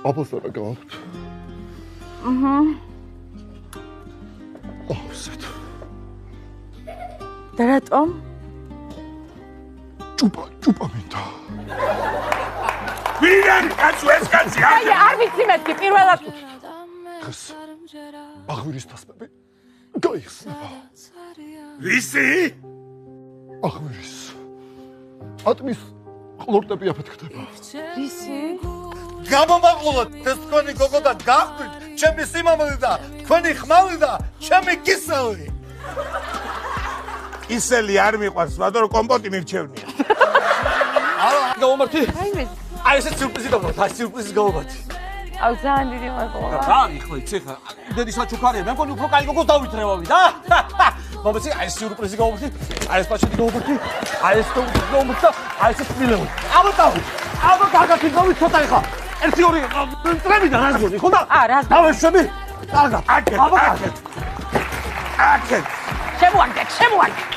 აბასარა გავაქვთ. ასეთ. და რატომ? ჭუპა მინდა. ვიდან კაცო ეს კაცია? აი, არ ვიცი მეთქი პირველად. დღეს აღვირის თასმები გაიხსნება. ვისი? აღვირის. ატმის ყლორტები აფეთქდება. ვისი? გამომაყოლოთ ეს თქვენი გოგო და გახვით ჩემი სიმამრე და თქვენი ხმალი და ჩემი კისელი. კისელი არ მიყვარს, მაგრამ კომპოტი მირჩევნია. არა, გამომართი. აი ესეც სიურპრიზი დავუყოთ, აი სიურპრიზი გავუბათი. აუ ძალიან დიდი მადლობა. რა იხლა იცი ხა? დედი საჩუქარია, მე მგონი უფრო კაი გოგოს დავითრევავი და? მომეცი აი სიურპრიზი გავუბათი, აი ეს პაჩეთი გავუბათი, აი ეს გავუბათი და აი ეს სპილევი. აბა კარგად გავი ცოტა ხა. ერთი ორი წრები და რას გონი, ხო და? რა დავეშვები. კარგად. აკეთ. შემოვარგეთ.